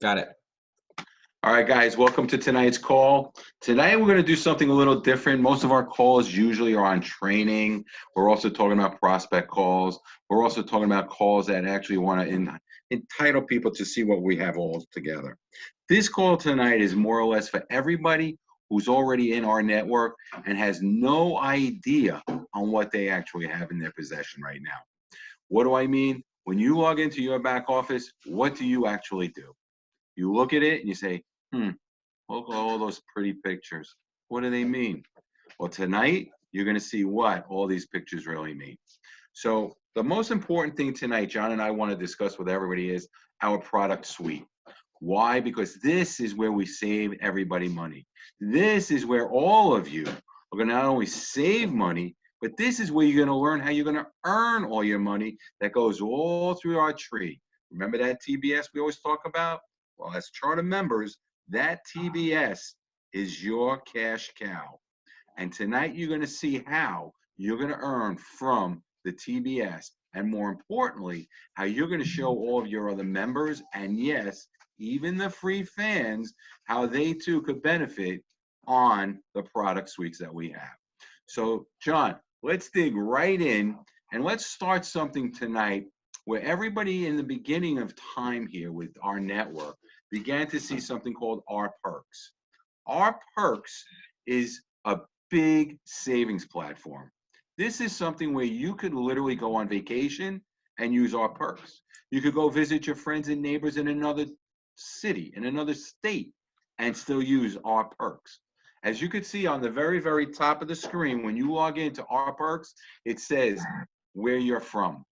Got it. All right, guys, welcome to tonight's call. Tonight, we're going to do something a little different. Most of our calls usually are on training. We're also talking about prospect calls. We're also talking about calls that actually want to entitle people to see what we have all together. This call tonight is more or less for everybody who's already in our network and has no idea on what they actually have in their possession right now. What do I mean? When you log into your back office, what do you actually do? You look at it and you say, look at all those pretty pictures. What do they mean? Well, tonight, you're going to see what all these pictures really mean. So the most important thing tonight, John and I want to discuss with everybody is our product suite. Why? Because this is where we save everybody money. This is where all of you are going to not only save money, but this is where you're going to learn how you're going to earn all your money that goes all through our tree. Remember that TBS we always talk about? Well, as charter members, that TBS is your cash cow. And tonight you're going to see how you're going to earn from the TBS. And more importantly, how you're going to show all of your other members, and yes, even the free fans, how they too could benefit on the product suites that we have. So, John, let's dig right in and let's start something tonight where everybody in the beginning of time here with our network began to see something called rperks. Rperks is a big savings platform. This is something where you could literally go on vacation and use rperks. You could go visit your friends and neighbors in another city, in another state, and still use rperks. As you can see on the very, very top of the screen, when you log into rperks, it says where you're from.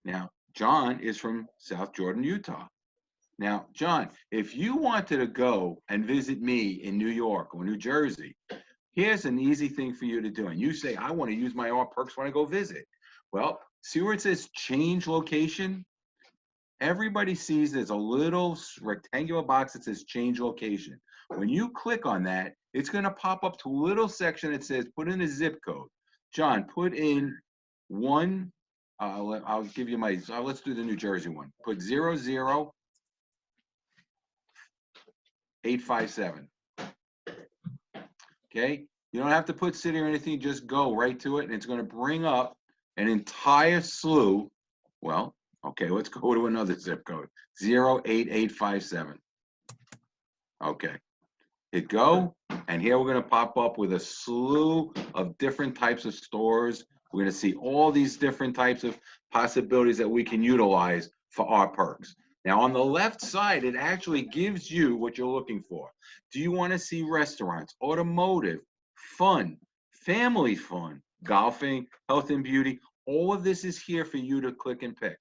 Now, John is from South Jordan, Utah. Now, John, if you wanted to go and visit me in New York or New Jersey, here's an easy thing for you to do. And you say, I want to use my rperks when I go visit. Well, see where it says change location? Everybody sees there's a little rectangular box that says change location. When you click on that, it's going to pop up to a little section that says put in a zip code. John, put in one, I'll give you my, let's do the New Jersey one. Put 00857. Okay, you don't have to put city or anything, just go right to it, and it's going to bring up an entire slew. Well, okay, let's go to another zip code, 08857. Okay, hit go, and here we're going to pop up with a slew of different types of stores. We're going to see all these different types of possibilities that we can utilize for rperks. Now, on the left side, it actually gives you what you're looking for. Do you want to see restaurants, automotive, fun, family fun, golfing, health and beauty? All of this is here for you to click and pick.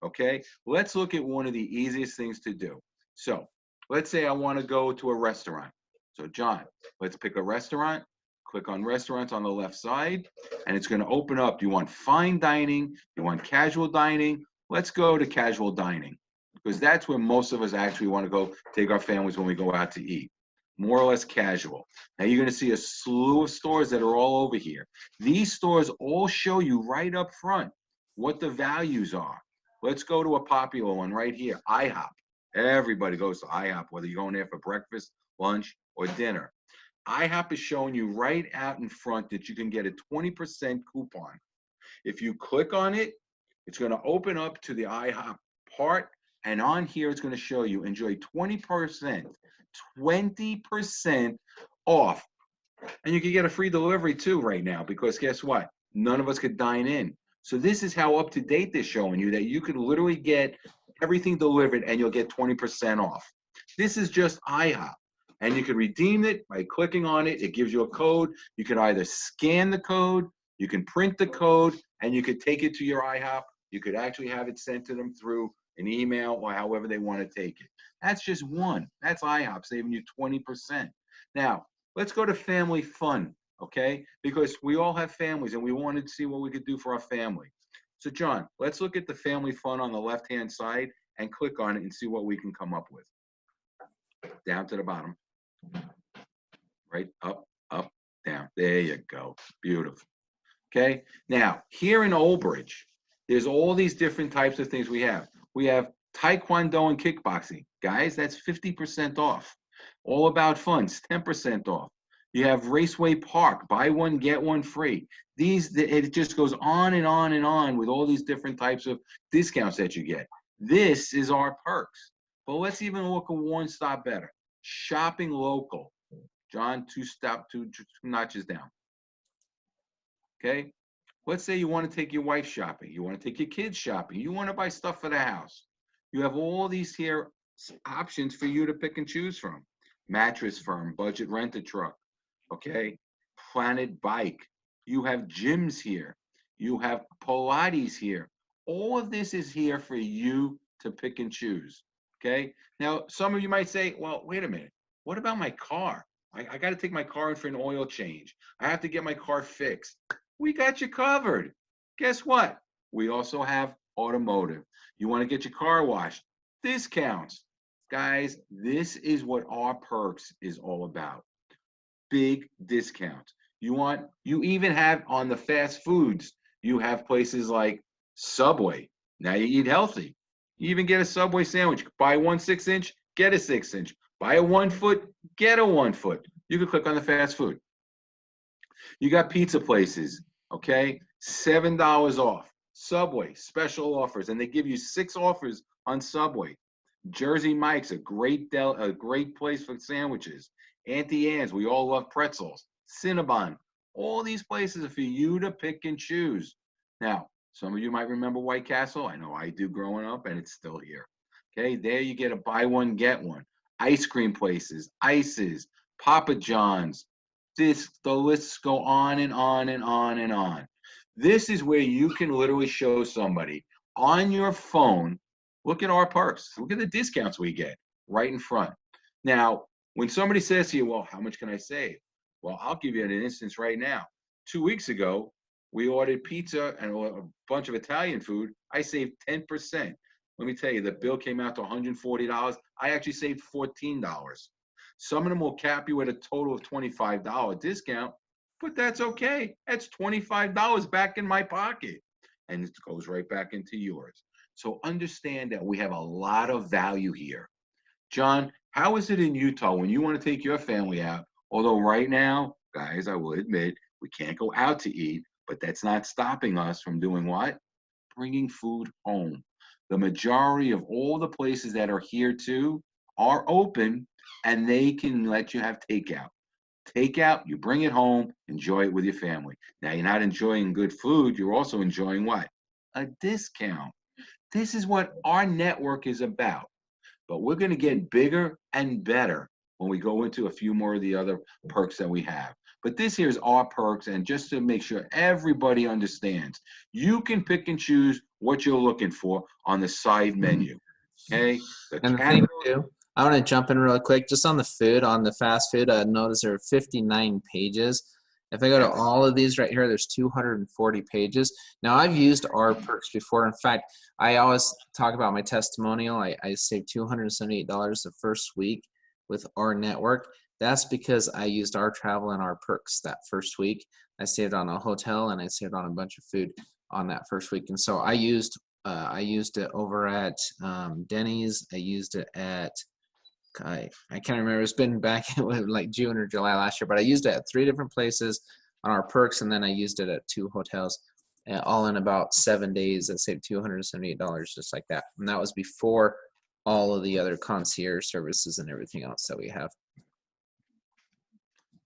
Okay, let's look at one of the easiest things to do. So let's say I want to go to a restaurant. So John, let's pick a restaurant. Click on restaurants on the left side, and it's going to open up. Do you want fine dining? Do you want casual dining? Let's go to casual dining, because that's where most of us actually want to go take our families when we go out to eat. More or less casual. Now you're going to see a slew of stores that are all over here. These stores all show you right up front what the values are. Let's go to a popular one right here, IHOP. Everybody goes to IHOP, whether you're going there for breakfast, lunch, or dinner. IHOP is showing you right out in front that you can get a 20% coupon. If you click on it, it's going to open up to the IHOP part, and on here it's going to show you enjoy 20% off. And you can get a free delivery too right now, because guess what? None of us could dine in. So this is how up to date they're showing you, that you could literally get everything delivered and you'll get 20% off. This is just IHOP. And you can redeem it by clicking on it. It gives you a code. You can either scan the code, you can print the code, and you could take it to your IHOP. You could actually have it sent to them through an email or however they want to take it. That's just one. That's IHOP saving you 20%. Now, let's go to family fun, okay? Because we all have families and we wanted to see what we could do for our family. So John, let's look at the family fun on the left-hand side and click on it and see what we can come up with. Down to the bottom. Right, up, up, down. There you go. Beautiful. Okay, now here in Old Bridge, there's all these different types of things we have. We have Taekwondo and kickboxing. Guys, that's 50% off. All About Fun's 10% off. You have Raceway Park, buy one, get one free. It just goes on and on and on with all these different types of discounts that you get. This is our perks. But let's even look at one stop better. Shopping local. John, two notches down. Okay? Let's say you want to take your wife shopping. You want to take your kids shopping. You want to buy stuff for the house. You have all these here options for you to pick and choose from. Mattress Firm, Budget Rent-A-Truck, okay? Planet Bike. You have gyms here. You have Pilates here. All of this is here for you to pick and choose, okay? Now, some of you might say, well, wait a minute. What about my car? I got to take my car in for an oil change. I have to get my car fixed. We got you covered. Guess what? We also have automotive. You want to get your car washed? Discounts. Guys, this is what our perks is all about. Big discounts. You even have on the fast foods, you have places like Subway. Now you eat healthy. You even get a Subway sandwich. Buy one 6-inch, get a 6-inch. Buy a 1 foot, get a 1 foot. You can click on the fast food. You got pizza places, okay? $7 off. Subway, special offers. And they give you 6 offers on Subway. Jersey Mike's, a great place for sandwiches. Auntie Anne's, we all love pretzels. Cinnabon, all these places are for you to pick and choose. Now, some of you might remember White Castle. I know I do growing up, and it's still here. Okay, there you get a buy one, get one. Ice cream places, Ices, Papa John's. The lists go on and on and on and on. This is where you can literally show somebody on your phone, look at our perks. Look at the discounts we get right in front. Now, when somebody says to you, well, how much can I save? Well, I'll give you an instance right now. 2 weeks ago, we ordered pizza and a bunch of Italian food. I saved 10%. Let me tell you, the bill came out to $140. I actually saved $14. Some of them will cap you at a total of $25 discount, but that's okay. That's $25 back in my pocket, and it goes right back into yours. So understand that we have a lot of value here. John, how is it in Utah when you want to take your family out? Although right now, guys, I will admit, we can't go out to eat, but that's not stopping us from doing what? Bringing food home. The majority of all the places that are here too are open, and they can let you have takeout. Takeout, you bring it home, enjoy it with your family. Now, you're not enjoying good food, you're also enjoying what? A discount. This is what our network is about. But we're going to get bigger and better when we go into a few more of the other perks that we have. But this here is our perks, and just to make sure everybody understands, you can pick and choose what you're looking for on the side menu. Okay? And the thing too, I want to jump in real quick, just on the food, on the fast food, I noticed there are 59 pages. If I go to all of these right here, there's 240 pages. Now, I've used our perks before. In fact, I always talk about my testimonial. I saved $278 the first week with our network. That's because I used our travel and our perks that first week. I saved on a hotel and I saved on a bunch of food on that first week. And so I used it over at Denny's. I used it at I can't remember. It's been back in like June or July last year, but I used it at 3 different places on our perks, and then I used it at 2 hotels, all in about 7 days. I saved $278 just like that, and that was before all of the other concierge services and everything else that we have.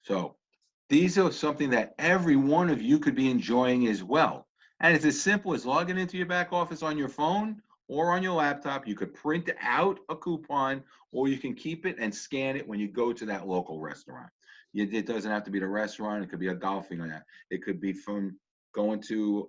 So these are something that every one of you could be enjoying as well. And it's as simple as logging into your back office on your phone or on your laptop. You could print out a coupon, or you can keep it and scan it when you go to that local restaurant. It doesn't have to be the restaurant. It could be a golfing event. It could be from going to,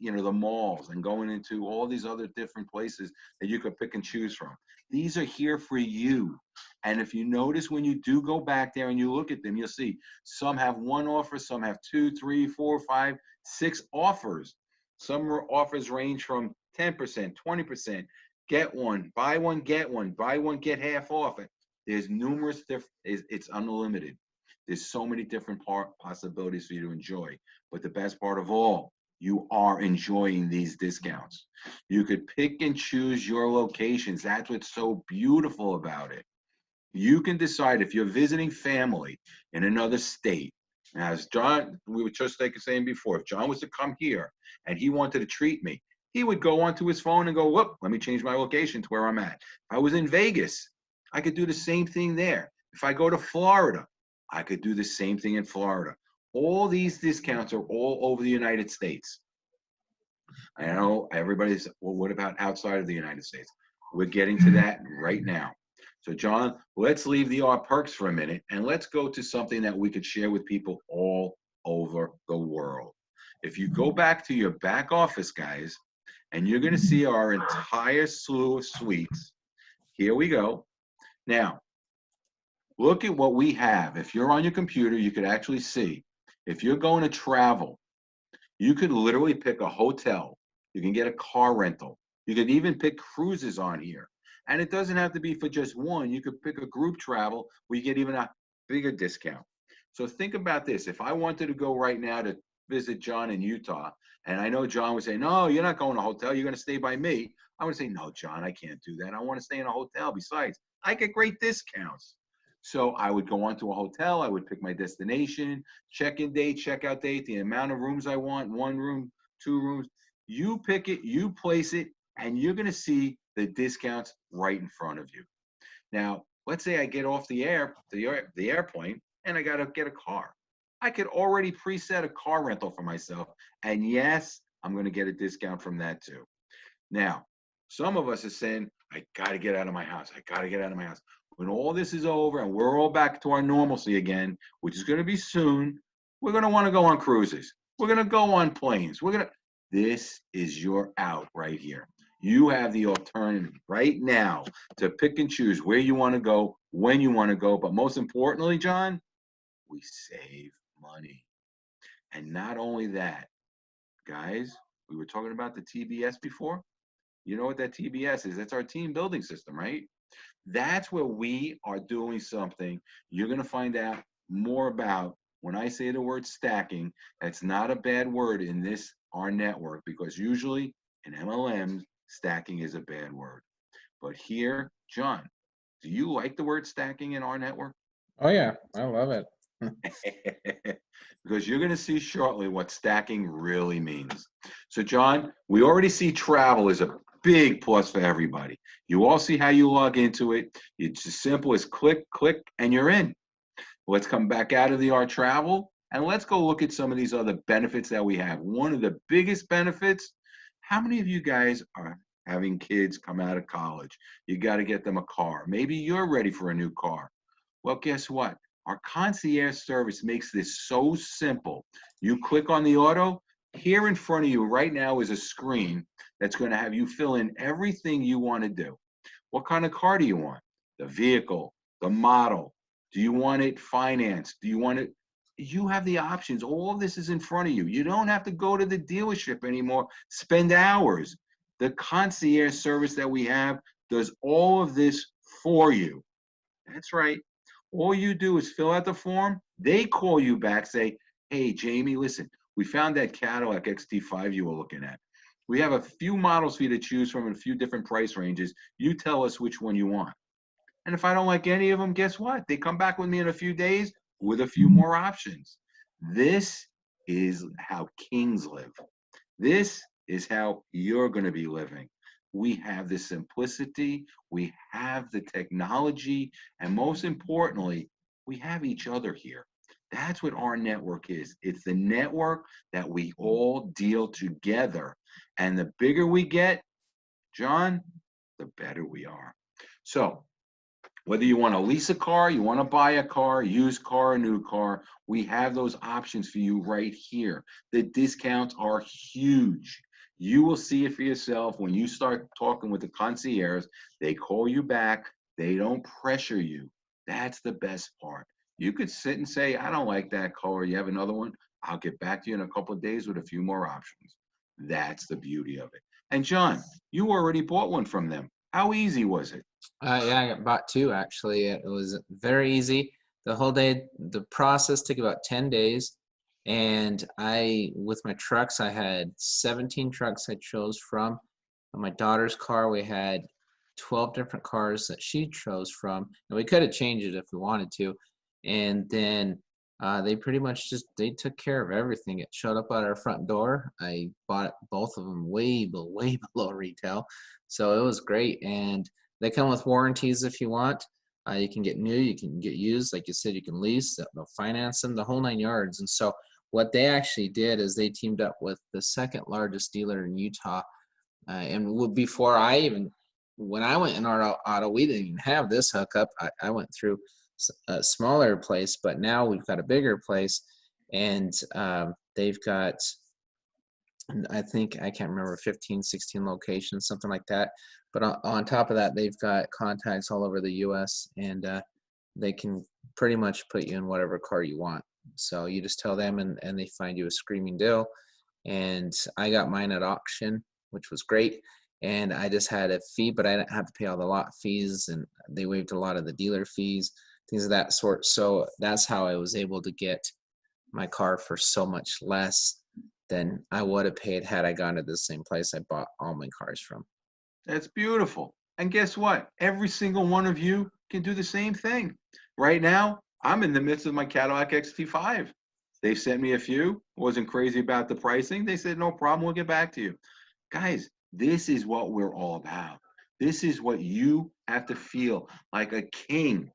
the malls and going into all these other different places that you could pick and choose from. These are here for you. And if you notice, when you do go back there and you look at them, you'll see some have 1 offer, some have 2, 3, 4, 5, 6 offers. Some offers range from 10%, 20%, get one, buy one, get half off it. There's numerous it's unlimited. There's so many different possibilities for you to enjoy. But the best part of all, you are enjoying these discounts. You could pick and choose your locations. That's what's so beautiful about it. You can decide if you're visiting family in another state. As John, we were just like saying before, if John was to come here and he wanted to treat me, he would go onto his phone and go, whoop, let me change my location to where I'm at. If I was in Vegas, I could do the same thing there. If I go to Florida, I could do the same thing in Florida. All these discounts are all over the United States. I know everybody's, well, what about outside of the United States? We're getting to that right now. So John, let's leave the rperks for a minute and let's go to something that we could share with people all over the world. If you go back to your back office, guys, and you're going to see our entire slew of suites. Here we go. Now, look at what we have. If you're on your computer, you could actually see. If you're going to travel, you could literally pick a hotel. You can get a car rental. You could even pick cruises on here. And it doesn't have to be for just one. You could pick a group travel where you get even a bigger discount. So think about this. If I wanted to go right now to visit John in Utah, and I know John would say, no, you're not going to a hotel. You're going to stay by me. I would say, no, John, I can't do that. I want to stay in a hotel. Besides, I get great discounts. So I would go onto a hotel. I would pick my destination, check-in date, check-out date, the amount of rooms I want, 1 room, 2 rooms. You pick it, you place it, and you're going to see the discounts right in front of you. Now, let's say I get off the airplane, and I got to get a car. I could already preset a car rental for myself, and yes, I'm going to get a discount from that too. Now, some of us are saying, I got to get out of my house. I got to get out of my house. When all this is over and we're all back to our normalcy again, which is going to be soon, we're going to want to go on cruises. We're going to go on planes. This is your out right here. You have the alternative right now to pick and choose where you want to go, when you want to go. But most importantly, John, we save money. And not only that, guys, we were talking about the TBS before. You know what that TBS is? That's our team building system, right? That's where we are doing something you're going to find out more about when I say the word stacking. That's not a bad word in this, our network, because usually in MLMs, stacking is a bad word. But here, John, do you like the word stacking in our network? Oh yeah, I love it. Because you're going to see shortly what stacking really means. So John, we already see travel is a big plus for everybody. You all see how you log into it. It's as simple as click, and you're in. Let's come back out of the rtravel and let's go look at some of these other benefits that we have. One of the biggest benefits, how many of you guys are having kids come out of college? You got to get them a car. Maybe you're ready for a new car. Well, guess what? Our concierge service makes this so simple. You click on the auto. Here in front of you right now is a screen that's going to have you fill in everything you want to do. What kind of car do you want? The vehicle, the model. Do you want it financed? Do you want it? You have the options. All of this is in front of you. You don't have to go to the dealership anymore, spend hours. The concierge service that we have does all of this for you. That's right. All you do is fill out the form. They call you back, say, hey, Jamie, listen, we found that Cadillac XT5 you were looking at. We have a few models for you to choose from in a few different price ranges. You tell us which one you want. And if I don't like any of them, guess what? They come back with me in a few days with a few more options. This is how kings live. This is how you're going to be living. We have the simplicity, we have the technology, and most importantly, we have each other here. That's what our network is. It's the network that we all deal together. And the bigger we get, John, the better we are. So whether you want to lease a car, you want to buy a car, used car, a new car, we have those options for you right here. The discounts are huge. You will see it for yourself when you start talking with the concierge. They call you back. They don't pressure you. That's the best part. You could sit and say, I don't like that car. You have another one? I'll get back to you in a couple of days with a few more options. That's the beauty of it. And John, you already bought one from them. How easy was it? Yeah, I got bought 2 actually. It was very easy. The whole day, the process took about 10 days. And with my trucks, I had 17 trucks I chose from. On my daughter's car, we had 12 different cars that she chose from, and we could have changed it if we wanted to. And then they pretty much they took care of everything. It showed up at our front door. I bought both of them way below retail, so it was great. And they come with warranties if you want. You can get new, you can get used. Like you said, you can lease, they'll finance them, the whole 9 yards. And so what they actually did is they teamed up with the second largest dealer in Utah. Before when I went in our auto, we didn't even have this hookup. I went through a smaller place, but now we've got a bigger place, and they've got, I think, I can't remember, 15, 16 locations, something like that. But on top of that, they've got contacts all over the U.S., and they can pretty much put you in whatever car you want. So you just tell them, and they find you a screaming deal. And I got mine at auction, which was great. And I just had a fee, but I didn't have to pay all the lot fees, and they waived a lot of the dealer fees, things of that sort. So that's how I was able to get my car for so much less than I would have paid had I gone to the same place I bought all my cars from. That's beautiful. And guess what? Every single one of you can do the same thing. Right now, I'm in the midst of my Cadillac XT5. They sent me a few, wasn't crazy about the pricing. They said, no problem, we'll get back to you. Guys, this is what we're all about. This is what you have to feel like a king.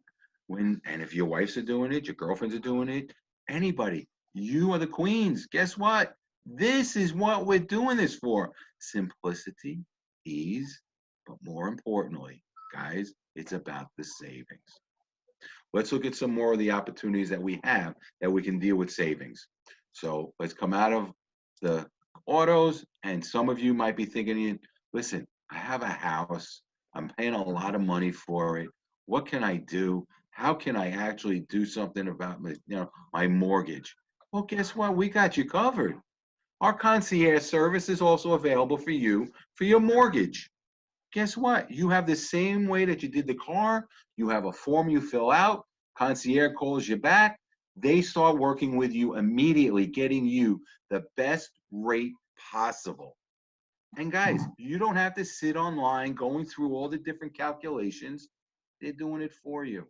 And if your wives are doing it, your girlfriends are doing it, anybody, you are the queens. Guess what? This is what we're doing this for. Simplicity, ease, but more importantly, guys, it's about the savings. Let's look at some more of the opportunities that we have that we can deal with savings. So let's come out of the autos, and some of you might be thinking, listen, I have a house, I'm paying a lot of money for it. What can I do? How can I actually do something about my mortgage? Well, guess what? We got you covered. Our concierge service is also available for you for your mortgage. Guess what? You have the same way that you did the car. You have a form you fill out. Concierge calls you back. They start working with you immediately, getting you the best rate possible. And guys, you don't have to sit online going through all the different calculations. They're doing it for you.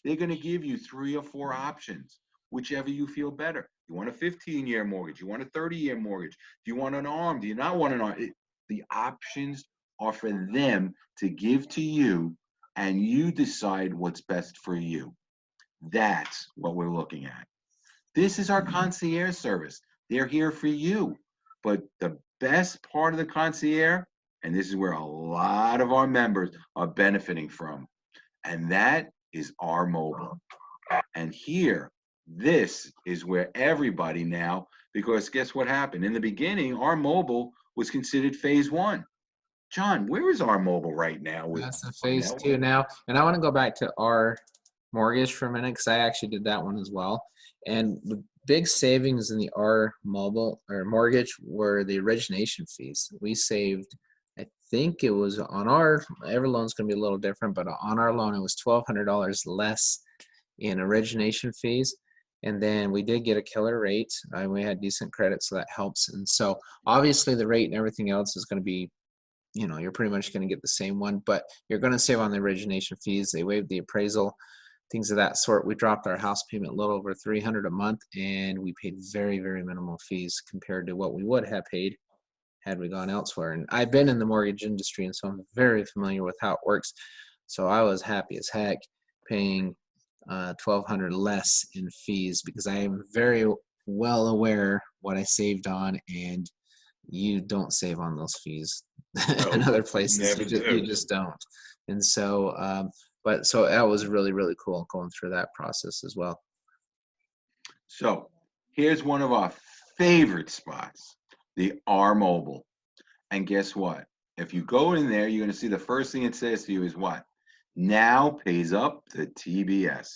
They're going to give you 3 or 4 options, whichever you feel better. You want a 15-year mortgage? You want a 30-year mortgage? Do you want an ARM? Do you not want an ARM? The options are for them to give to you, and you decide what's best for you. That's what we're looking at. This is our concierge service. They're here for you. But the best part of the concierge, and this is where a lot of our members are benefiting from, and that is rmobile. And here, this is where everybody now, because guess what happened? In the beginning, rmobile was considered phase 1. John, where is rmobile right now? That's the phase 2 now. And I want to go back to our mortgage for a minute, because I actually did that one as well. And the big savings in the R mobile or mortgage were the origination fees. We saved, I think it was on every loan's going to be a little different, but on our loan, it was $1,200 less in origination fees. And then we did get a killer rate. We had decent credit, so that helps. And so obviously the rate and everything else is going to be, you're pretty much going to get the same one, but you're going to save on the origination fees. They waived the appraisal, things of that sort. We dropped our house payment a little over $300 a month, and we paid very, very minimal fees compared to what we would have paid had we gone elsewhere. And I've been in the mortgage industry, and so I'm very familiar with how it works. So I was happy as heck paying $1,200 less in fees, because I am very well aware what I saved on, and you don't save on those fees in other places. You just don't. And so so that was really, really cool going through that process as well. So here's one of our favorite spots, the rmobile. And guess what? If you go in there, you're going to see the first thing it says to you is what? Now pays up to TBS.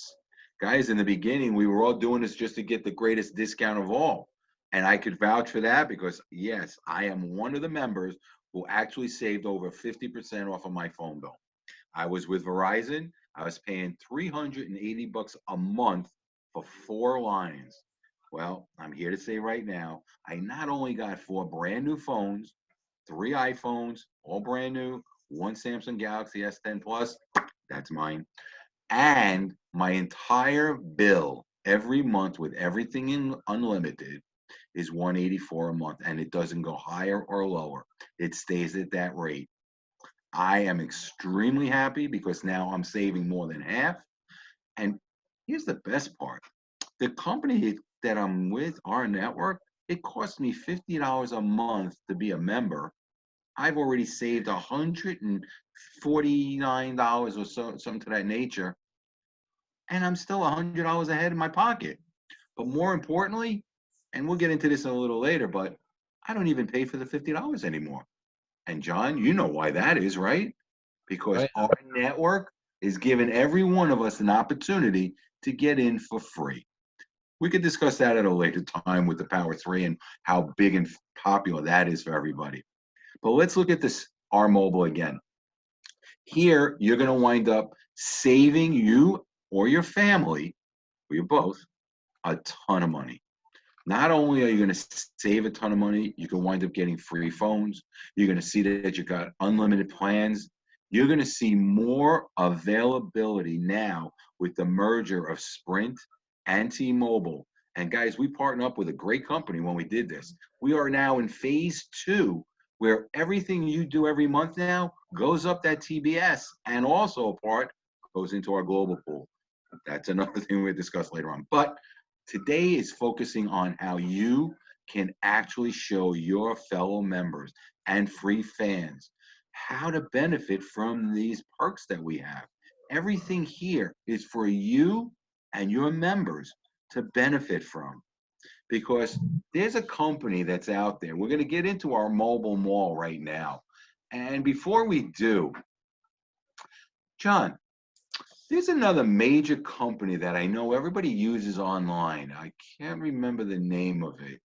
Guys, in the beginning, we were all doing this just to get the greatest discount of all. And I could vouch for that because, yes, I am one of the members who actually saved over 50% off of my phone bill. I was with Verizon. I was paying $380 a month for 4 lines. Well, I'm here to say right now, I not only got 4 brand new phones, 3 iPhones, all brand new, one Samsung Galaxy S10 Plus, that's mine, and my entire bill every month with everything in unlimited is 184 a month, and it doesn't go higher or lower. It stays at that rate. I am extremely happy because now I'm saving more than half. And here's the best part. The company that I'm with, our network, it costs me $50 a month to be a member. I've already saved $149 or so, something to that nature, and I'm still $100 ahead in my pocket. But more importantly, and we'll get into this a little later, but I don't even pay for the $50 anymore. And John, you know why that is, right? Oh, Because yeah. our network is giving every one of us an opportunity to get in for free. We could discuss that at a later time with the Power 3 and how big and popular that is for everybody. But let's look at this R Mobile again. Here, you're going to wind up saving you or your family, or you both, a ton of money. Not only are you going to save a ton of money, you can wind up getting free phones. You're going to see that you got unlimited plans. You're going to see more availability now with the merger of Sprint and T-Mobile. And guys, we partnered up with a great company when we did this. We are now in phase 2, where everything you do every month now goes up that TBS, and also a part goes into our global pool. That's another thing we'll discuss later on. But today is focusing on how you can actually show your fellow members and free fans how to benefit from these perks that we have. Everything here is for you and your members to benefit from, because there's a company that's out there. We're going to get into our mobile mall right now. And before we do, John, there's another major company that I know everybody uses online. I can't remember the name of it,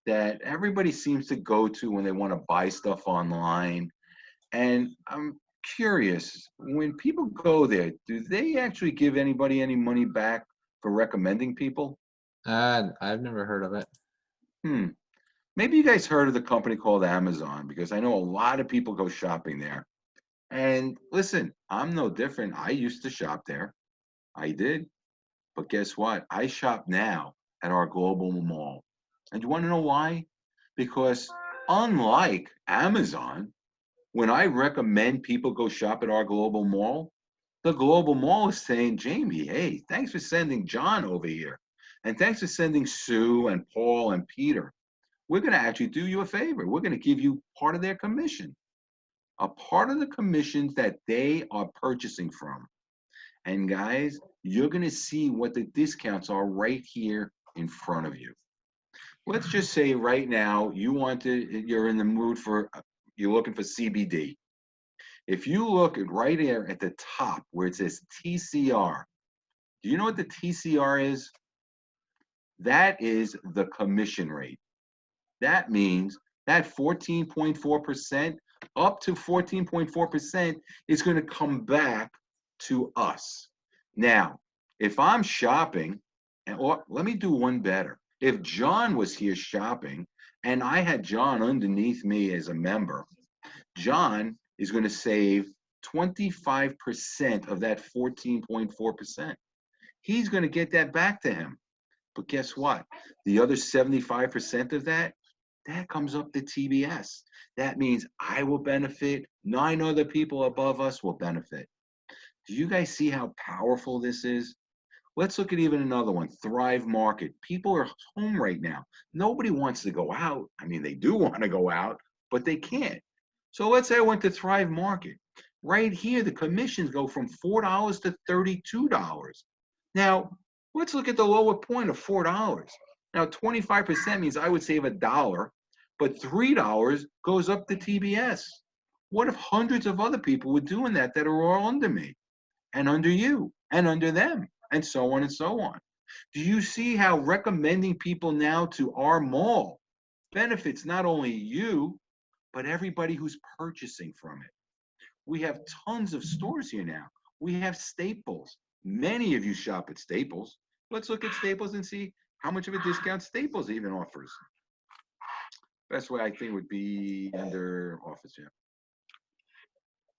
that everybody seems to go to when they want to buy stuff online. And I'm curious, when people go there, do they actually give anybody any money back for recommending people? I've never heard of it. Hmm. Maybe you guys heard of the company called Amazon, because I know a lot of people go shopping there. And listen, I'm no different. I used to shop there. I did. But guess what? I shop now at our global mall. And you want to know why? Because unlike Amazon, when I recommend people go shop at our global mall, the global mall is saying, Jamie, hey, thanks for sending John over here. And thanks for sending Sue and Paul and Peter. We're going to actually do you a favor. We're going to give you part of their commission, a part of the commissions that they are purchasing from. And guys, you're going to see what the discounts are right here in front of you. Let's just say right now you're in the mood for, you're looking for CBD. If you look at right here at the top where it says TCR, do you know what the TCR is? That is the commission rate. That means that 14.4% up to 14.4% is going to come back to us. Now, if I'm shopping, or let me do one better. If John was here shopping and I had John underneath me as a member, John is going to save 25% of that 14.4%. He's going to get that back to him. But guess what? The other 75% of that, that comes up to TBS. That means I will benefit. 9 other people above us will benefit. Do you guys see how powerful this is? Let's look at even another one, Thrive Market. People are home right now. Nobody wants to go out. I mean, they do want to go out, but they can't. So let's say I went to Thrive Market. Right here, the commissions go from $4 to $32. Now, let's look at the lower point of $4. Now, 25% means I would save $1, but $3 goes up to TBS. What if hundreds of other people were doing that are all under me and under you and under them and so on and so on? Do you see how recommending people now to our mall benefits not only you, but everybody who's purchasing from it? We have tons of stores here now. We have Staples. Many of you shop at Staples. Let's look at Staples and see how much of a discount Staples even offers. Best way I think would be under office, yeah.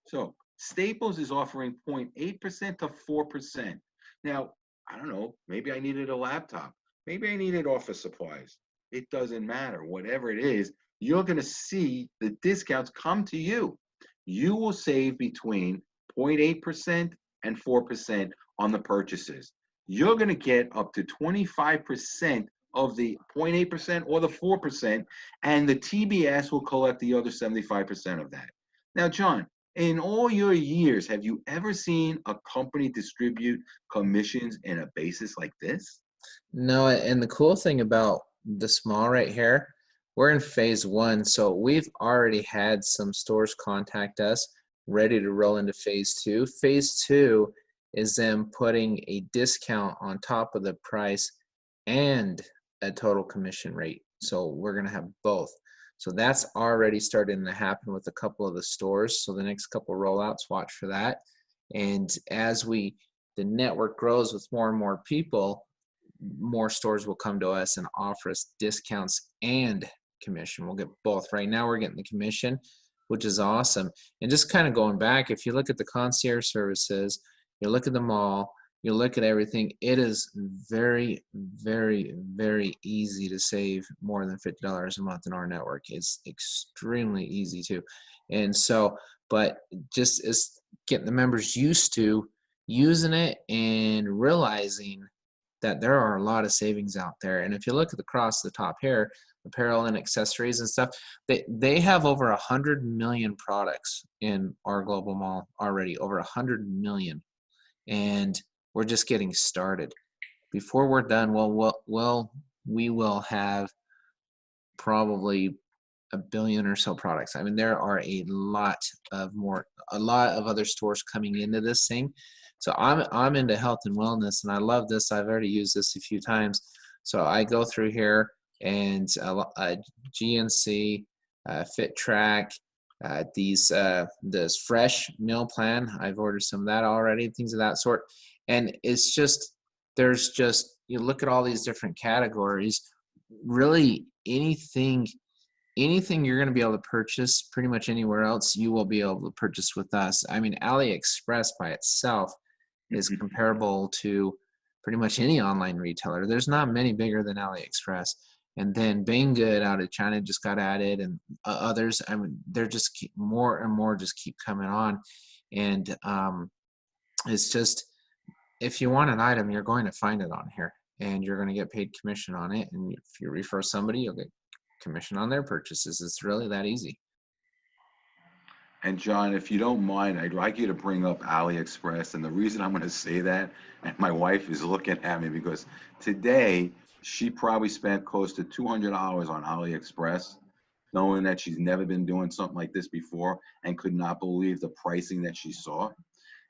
So Staples is offering 0.8% to 4%. Now, I don't know, maybe I needed a laptop. Maybe I needed office supplies. It doesn't matter. Whatever it is, you're going to see the discounts come to you. You will save between 0.8% and 4% on the purchases. You're going to get up to 25% of the 0.8% or the 4%, and the TBS will collect the other 75% of that. Now, John, in all your years, have you ever seen a company distribute commissions in a basis like this? No, and the cool thing about the small right here, we're in phase 1, so we've already had some stores contact us ready to roll into phase 2. Phase 2 is them putting a discount on top of the price and a total commission rate. So we're going to have both. So that's already starting to happen with a couple of the stores. So the next couple rollouts, watch for that. And as the network grows with more and more people, more stores will come to us and offer us discounts and commission. We'll get both. Right now we're getting the commission, which is awesome. And just kind of going back, if you look at the concierge services, you look at the mall, you look at everything, it is very, very, very easy to save more than $50 a month in our network. It's extremely easy too. And so, but just as getting the members used to using it and realizing that there are a lot of savings out there. And if you look at across the top here, apparel and accessories and stuff, they have over 100 million products in our global mall already, over 100 million. And we're just getting started. Before we're done, we will have probably a billion or so products. I mean, there are a lot of other stores coming into this thing. So I'm into health and wellness, and I love this. I've already used this a few times. So I go through here and GNC, Fit Track, this fresh meal plan. I've ordered some of that already, things of that sort. And it's just, you look at all these different categories, really anything you're going to be able to purchase pretty much anywhere else, you will be able to purchase with us. I mean, AliExpress by itself is comparable to pretty much any online retailer. There's not many bigger than AliExpress. And then Banggood out of China just got added, and others. I mean, they're just more and more just keep coming on. And it's just, if you want an item, you're going to find it on here, and you're going to get paid commission on it. And if you refer somebody, you'll get commission on their purchases. It's really that easy. And John, if you don't mind, I'd like you to bring up AliExpress. And the reason I'm going to say that, and my wife is looking at me because today she probably spent close to $200 on AliExpress, knowing that she's never been doing something like this before and could not believe the pricing that she saw.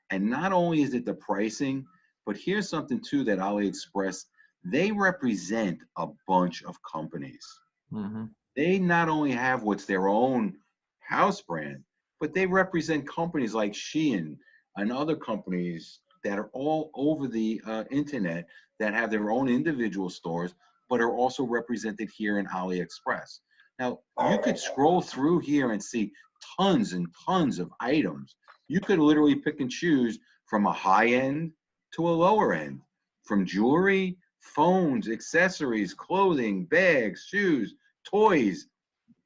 And not only is it the pricing, but here's something too that AliExpress, they represent a bunch of companies. Mm-hmm. They not only have what's their own house brand, but they represent companies like Shein and other companies that are all over the internet that have their own individual stores, but are also represented here in AliExpress. Now, you could scroll through here and see tons and tons of items. You could literally pick and choose from a high end to a lower end, from jewelry, phones, accessories, clothing, bags, shoes, toys,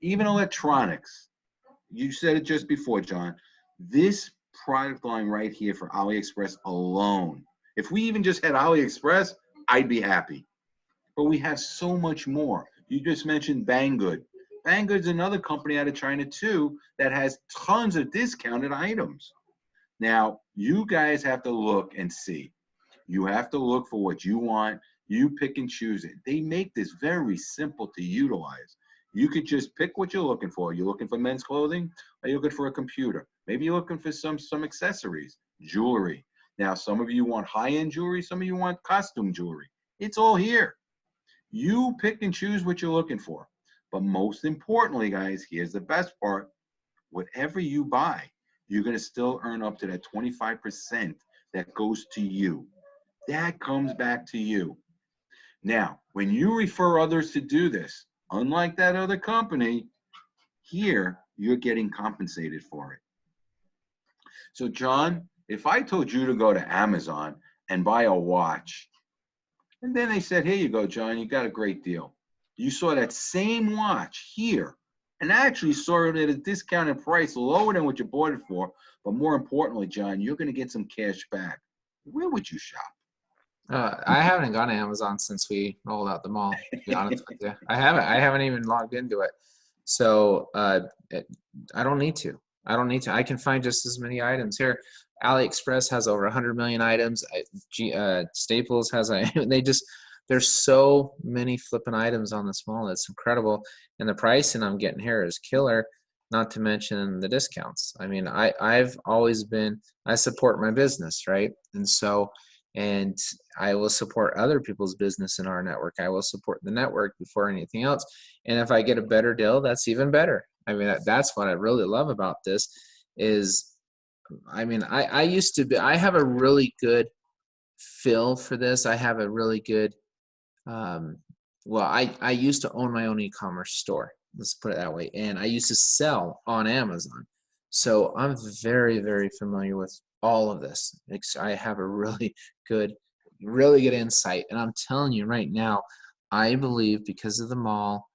even electronics. You said it just before, John. This product line right here for AliExpress alone, if we even just had AliExpress, I'd be happy. But we have so much more. You just mentioned Banggood. Banggood's another company out of China too that has tons of discounted items. Now, you guys have to look and see. You have to look for what you want. You pick and choose it. They make this very simple to utilize. You could just pick what you're looking for. You're looking for men's clothing, or you're looking for a computer. Maybe you're looking for some accessories, jewelry. Now, some of you want high-end jewelry. Some of you want costume jewelry. It's all here. You pick and choose what you're looking for. But most importantly, guys, here's the best part. Whatever you buy, you're going to still earn up to that 25% that goes to you. That comes back to you. Now, when you refer others to do this, unlike that other company, here you're getting compensated for it. So John, if I told you to go to Amazon and buy a watch, and then they said, here you go, John, you got a great deal. You saw that same watch here and actually saw it at a discounted price lower than what you bought it for. But more importantly, John, you're going to get some cash back. Where would you shop? I haven't gone to Amazon since we rolled out the mall, to be honest with you. I haven't even logged into it. So I don't need to. I don't need to. I can find just as many items here. AliExpress has over 100 million items. Staples has there's so many flipping items on this mall. It's incredible. And the pricing I'm getting here is killer, not to mention the discounts. I mean, I've always been, I support my business, right? And I will support other people's business in our network. I will support the network before anything else. And if I get a better deal, that's even better. I mean, that's what I really love about this is, I mean, I have a really good feel for this. I have a really good, I used to own my own e-commerce store. Let's put it that way. And I used to sell on Amazon. So I'm very, very familiar with all of this. I have a really good insight. And I'm telling you right now, I believe because of the mall,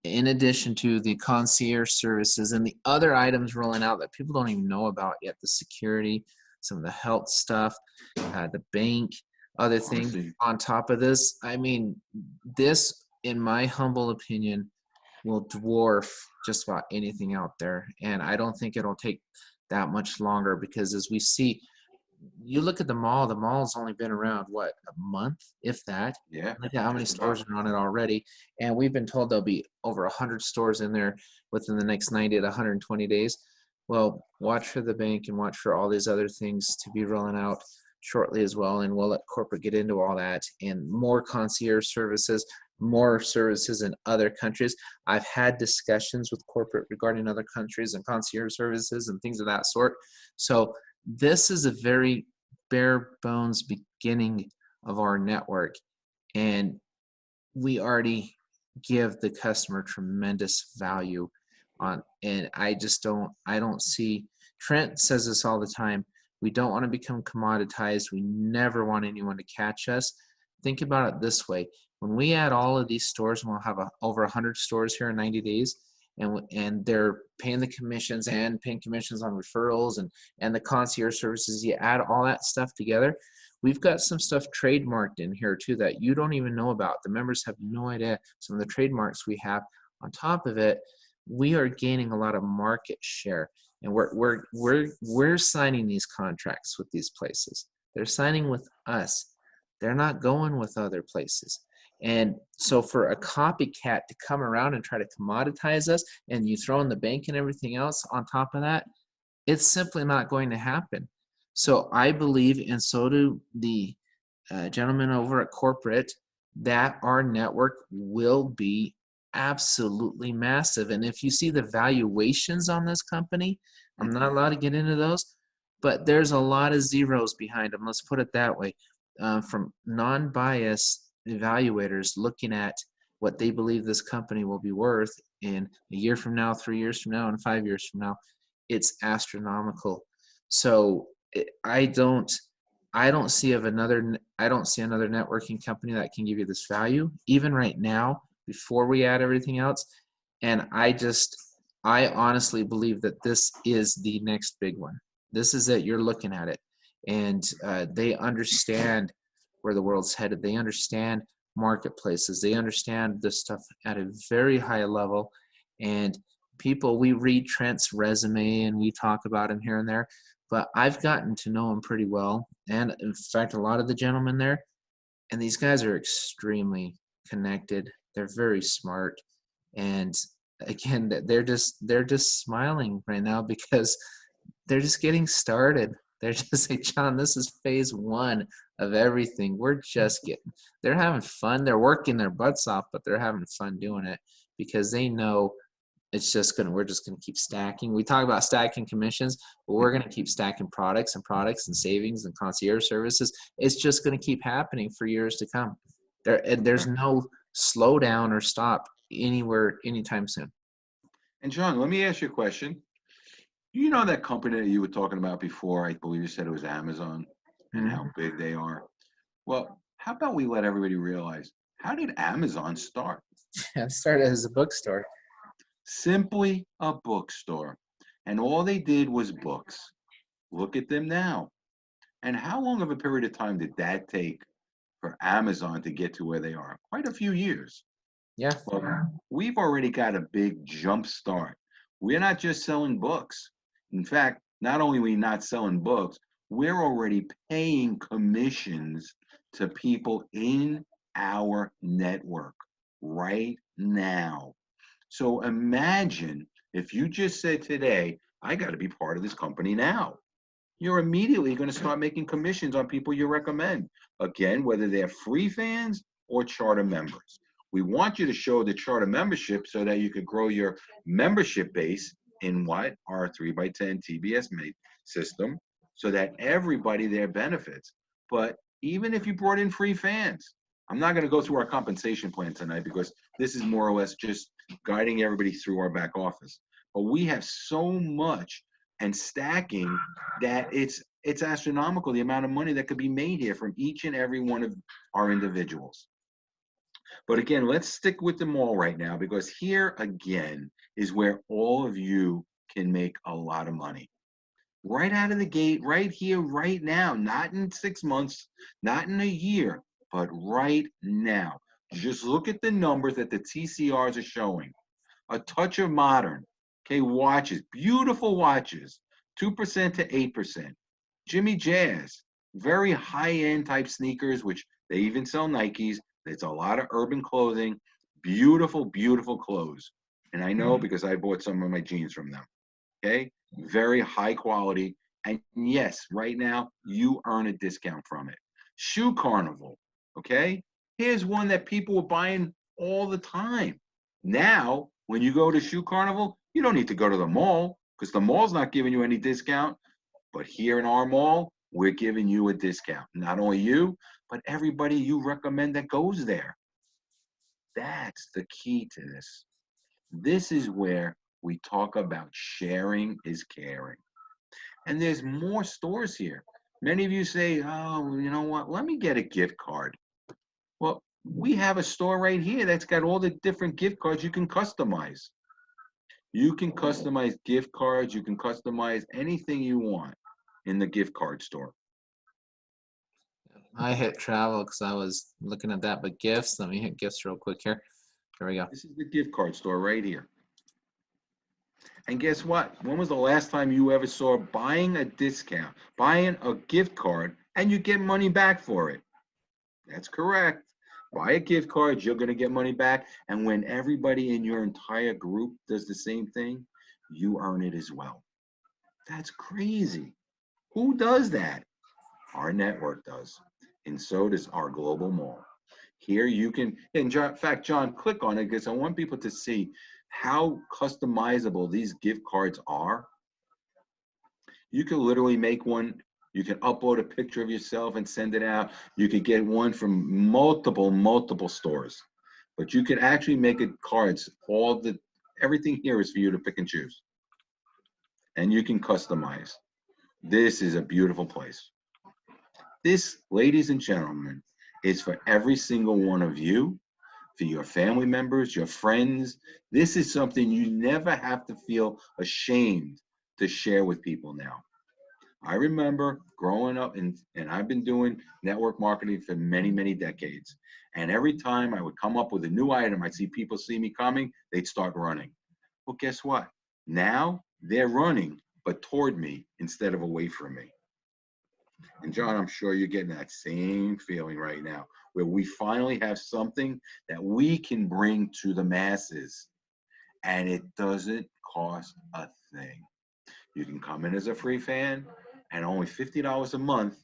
in addition to the concierge services and the other items rolling out that people don't even know about yet, the security, some of the health stuff, the bank, other things on top of this. I mean, this, in my humble opinion, will dwarf just about anything out there. And I don't think it'll take that much longer because as we see, you look at the mall's only been around, what, a month, if that? Yeah. Look at how many stores are on it already. And we've been told there'll be over 100 stores in there within the next 90 to 120 days. Well, watch for the bank and watch for all these other things to be rolling out shortly as well. And we'll let corporate get into all that and more concierge services, more services in other countries. I've had discussions with corporate regarding other countries and concierge services and things of that sort. So this is a very bare bones beginning of our network, and we already give the customer tremendous value on, and I don't see, Trent says this all the time, we don't want to become commoditized. We never want anyone to catch us. Think about it this way. When we add all of these stores, and we'll have over 100 stores here in 90 days, and they're paying the commissions and paying commissions on referrals and the concierge services, you add all that stuff together, we've got some stuff trademarked in here too that you don't even know about. The members have no idea some of the trademarks we have. On top of it, we are gaining a lot of market share, and we're signing these contracts with these places. They're signing with us. They're not going with other places. And so for a copycat to come around and try to commoditize us, and you throw in the bank and everything else on top of that, it's simply not going to happen. So I believe, and so do the gentlemen over at corporate, that our network will be absolutely massive. And if you see the valuations on this company, I'm not allowed to get into those, but there's a lot of zeros behind them. Let's put it that way. From non-biased evaluators looking at what they believe this company will be worth in a year from now, 3 years from now, and 5 years from now, it's astronomical. So I don't see another networking company that can give you this value, even right now, before we add everything else. And I honestly believe that this is the next big one. This is it. You're looking at it. And they understand where the world's headed. They understand marketplaces. They understand this stuff at a very high level. And we read Trent's resume and we talk about him here and there, but I've gotten to know him pretty well. And in fact, a lot of the gentlemen there, and these guys are extremely connected. They're very smart. And again, they're just smiling right now because they're just getting started. They're just saying, John, this is phase one of everything. They're having fun. They're working their butts off, but they're having fun doing it because they know we're just going to keep stacking. We talk about stacking commissions, but we're going to keep stacking products and savings and concierge services. It's just going to keep happening for years to come. There's no slowdown or stop anywhere anytime soon. And John, let me ask you a question. You know that company that you were talking about before? I believe you said it was Amazon and Mhm. how big they are. Well, how about we let everybody realize, how did Amazon start? It started as a bookstore. Simply a bookstore. And all they did was books. Look at them now. And how long of a period of time did that take for Amazon to get to where they are? Quite a few years. Yeah. Well, we've already got a big jump start. We're not just selling books. In fact, not only are we not selling books, we're already paying commissions to people in our network right now. So imagine if you just said today, I got to be part of this company now. You're immediately going to start making commissions on people you recommend. Again, whether they're free fans or charter members. We want you to show the charter membership so that you could grow your membership base in what? Our 3x10 TBS system, so that everybody there benefits. But even if you brought in free fans, I'm not going to go through our compensation plan tonight because this is more or less just guiding everybody through our back office. But we have so much and stacking that it's astronomical the amount of money that could be made here from each and every one of our individuals. But again, let's stick with them all right now, because here again is where all of you can make a lot of money. Right out of the gate, right here, right now, not in 6 months, not in a year, but right now. Just look at the numbers that the TCRs are showing. A touch of modern, okay, watches, beautiful watches, 2% to 8%. Jimmy Jazz, very high-end type sneakers, which they even sell Nikes. It's a lot of urban clothing, beautiful, beautiful clothes. And I know because I bought some of my jeans from them, okay? Very high quality. And yes, right now, you earn a discount from it. Shoe Carnival, okay? Here's one that people were buying all the time. Now, when you go to Shoe Carnival, you don't need to go to the mall because the mall's not giving you any discount. But here in our mall, we're giving you a discount. Not only you, but everybody you recommend that goes there. That's the key to this. This is where we talk about sharing is caring. And there's more stores here. Many of you say, oh, you know what? Let me get a gift card. Well, we have a store right here that's got all the different gift cards you can customize. You can customize gift cards. You can customize anything you want in the gift card store. I hit travel because I was looking at that, but gifts, let me hit gifts real quick here. There we go. This is the gift card store right here. And guess what? When was the last time you ever saw buying a discount, buying a gift card, and you get money back for it? That's correct. Buy a gift card, you're going to get money back. And when everybody in your entire group does the same thing, you earn it as well. That's crazy. Who does that? Our network does. And so does our global mall. Here you can, in fact, John, click on it because I want people to see how customizable these gift cards are. You can literally make one. You can upload a picture of yourself and send it out. You could get one from multiple stores. But you can actually make it cards. Everything here is for you to pick and choose. And you can customize. This is a beautiful place. This, ladies and gentlemen, is for every single one of you, for your family members, your friends. This is something you never have to feel ashamed to share with people now. I remember growing up, and I've been doing network marketing for many decades. And every time I would come up with a new item, I'd see people see me coming, they'd start running. Well, guess what? Now they're running, but toward me instead of away from me. And John, I'm sure you're getting that same feeling right now, where we finally have something that we can bring to the masses, and it doesn't cost a thing. You can come in as a free fan, and only $50 a month,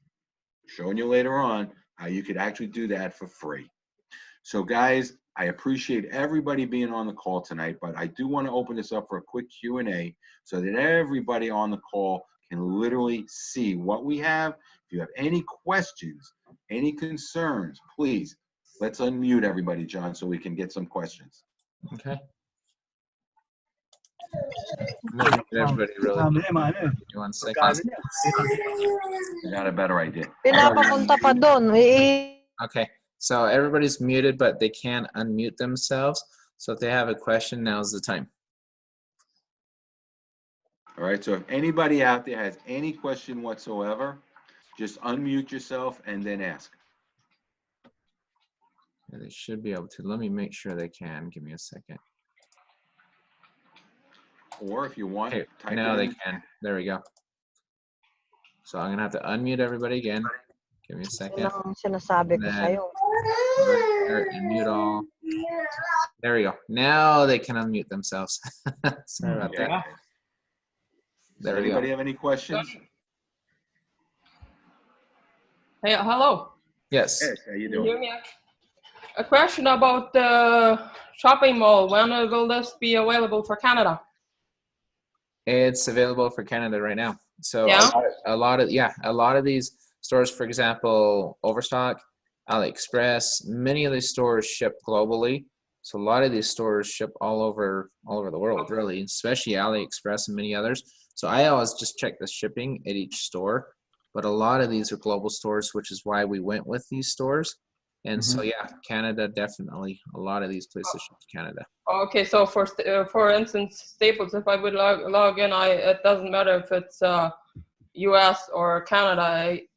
showing you later on how you could actually do that for free. So guys, I appreciate everybody being on the call tonight, but I do want to open this up for a quick Q&A so that everybody on the call can literally see what we have. If you have any questions, any concerns, please Let's unmute everybody, John, so we can get some questions. Okay. I'm gonna mute everybody really quick. Give me 1 second. I got a better idea. Pinapapunta pa doon. Okay, so everybody's muted, but they can unmute themselves. So if they have a question, now's the time. All right, so if anybody out there has any question whatsoever, just unmute yourself and then ask. Yeah, they should be able to. Let me make sure they can. Give me a second. Or if you want, Okay, type now it they in. can. There we go. So I'm gonna have to unmute everybody again. Give me a second. Yun ang sinasabi ko Then- sa'yo. And mute all. There we go. Now they can unmute themselves. Sorry about that. Yeah. Does There we anybody go. have any questions? Hey, hello. Yes. Yes, how you Can you doing? hear me? A question about the shopping mall. When will this be available for Canada? It's available for Canada right now. So Yeah? a lot of these stores, for example, Overstock, AliExpress, many of these stores ship globally. So a lot of these stores ship all over the world, really, especially AliExpress and many others. So I always just check the shipping at each store. But a lot of these are global stores, which is why we went with these stores. And so yeah, Canada definitely. A lot of these places ship to Canada. Okay, so for instance, Staples, if I would log in, it doesn't matter if it's US or Canada,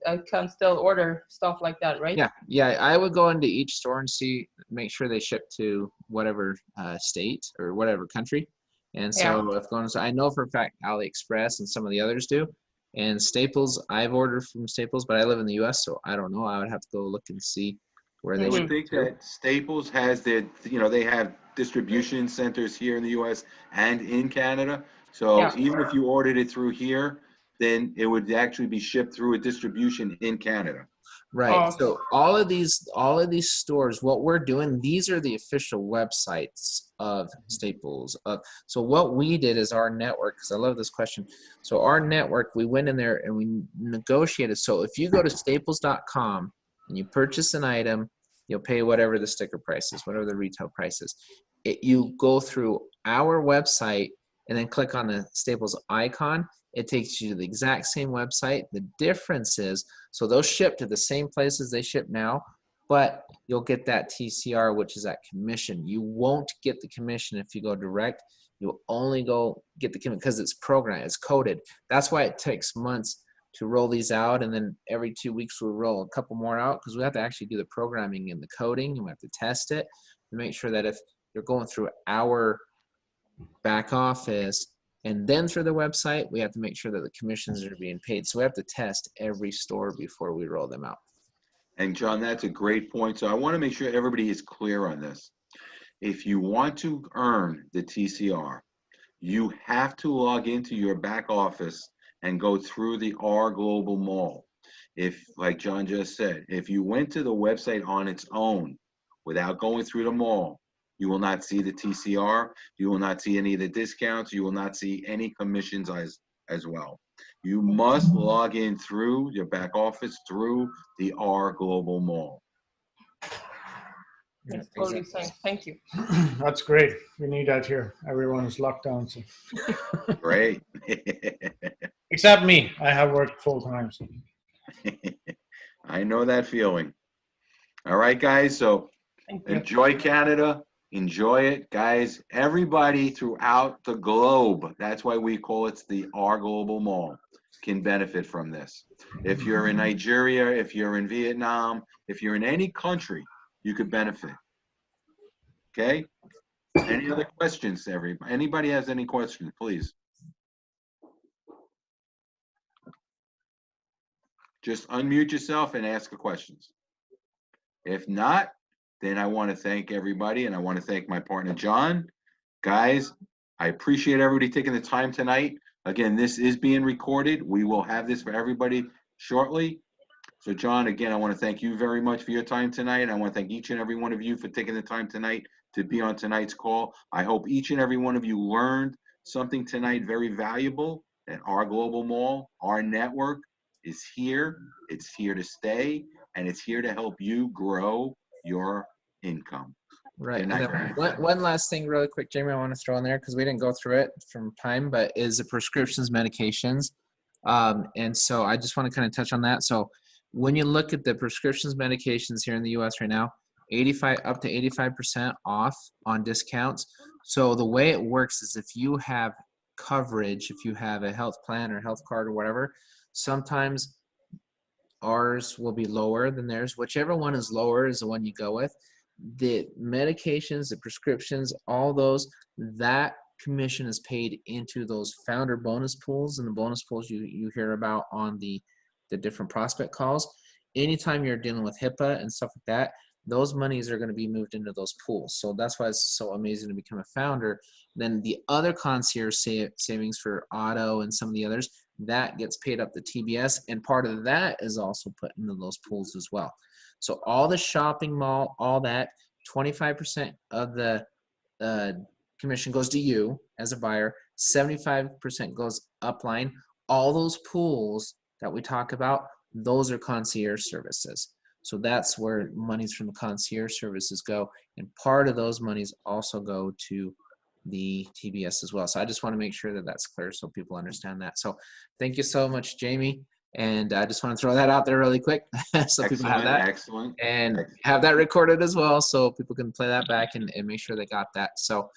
I can still order stuff like that, right? Yeah, I would go into each store and make sure they ship to whatever state or whatever country. And so if going, I know for a fact AliExpress and some of the others do. And Staples, I've ordered from Staples, but I live in the US, so I don't know. I would have to go look and see where they I ship would think to. that Staples has their, they have distribution centers here in the US and in Canada. So Yeah. even if you ordered it through here, then it would actually be shipped through a distribution in Canada. Right. Oh. So all of these stores, what we're doing, these are the official websites of Staples. So what we did is our network, because I love this question. So our network, we went in there and we negotiated. So if you go to staples.com and you purchase an item, you'll pay whatever the sticker price is, whatever the retail price is. You go through our website and then click on the Staples icon. It takes you to the exact same website. The difference is, so they'll ship to the same places they ship now, but you'll get that TCR, which is that commission. You won't get the commission if you go direct. You'll only go get the commission because it's programmed, it's coded. That's why it takes months to roll these out, and then every 2 weeks we'll roll a couple more out because we have to actually do the programming and the coding, and we have to test it to make sure that if you're going through our back office and then through the website, we have to make sure that the commissions are being paid. So we have to test every store before we roll them out. And John, that's a great point. So I want to make sure everybody is clear on this. If you want to earn the TCR, you have to log into your back office and go through the rglobal mall. If, like John just said, if you went to the website on its own without going through the mall, you will not see the TCR. You will not see any of the discounts. You will not see any commissions as well. You must log in through your back office through the rglobal mall. Makes totally sense. Thank you. That's great. We need that here. Everyone is locked down. So. Great. Except me. I have worked full time. So. I know that feeling. All right, guys. So Thank you. enjoy Canada. Enjoy it, guys. Everybody throughout the globe, that's why we call it the rglobal mall, can benefit from this. If you're in Nigeria, if you're in Vietnam, if you're in any country, you could benefit. Okay? Any other questions, everybody? Anybody has any questions, please? Just unmute yourself and ask the questions. If not, then I want to thank everybody, and I want to thank my partner, John. Guys, I appreciate everybody taking the time tonight. Again, this is being recorded. We will have this for everybody shortly. So, John, again, I want to thank you very much for your time tonight. I want to thank each and every one of you for taking the time tonight to be on tonight's call. I hope each and every one of you learned something tonight very valuable, that rglobal mall, our network, is here. It's here to stay, and it's here to help you grow your income. Right. Okay, And next. then one last thing really quick, Jamie, I want to throw in there because we didn't go through it from time, but is the prescriptions medications. And so I just want to kind of touch on that. So when you look at the prescriptions medications here in the US right now, 85 up to 85% off on discounts. So the way it works is if you have coverage, if you have a health plan or health card or whatever, sometimes ours will be lower than theirs. Whichever one is lower is the one you go with. The medications, the prescriptions, all those, that commission is paid into those founder bonus pools and the bonus pools you hear about on the different prospect calls. Anytime you're dealing with HIPAA and stuff like that, those monies are going to be moved into those pools. So that's why it's so amazing to become a founder. Then the other concierge savings for auto and some of the others, that gets paid up to TBS, and part of that is also put into those pools as well. So all the shopping mall, all that, 25% of the commission goes to you as a buyer, 75% goes upline. All those pools that we talk about, those are concierge services. So that's where monies from the concierge services go, and part of those monies also go to the TBS as well. So I just want to make sure that that's clear so people understand that. So thank you so much, Jamie. And I just want to throw that out there really quick so people have that. Excellent. And have that recorded as well so people can play that back and make sure they got that. So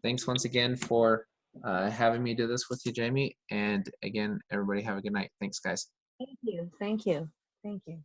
thanks once again for having me do this with you, Jamie. And again, everybody have a good night. Thanks, guys. Thank you. Thank you. Thank you.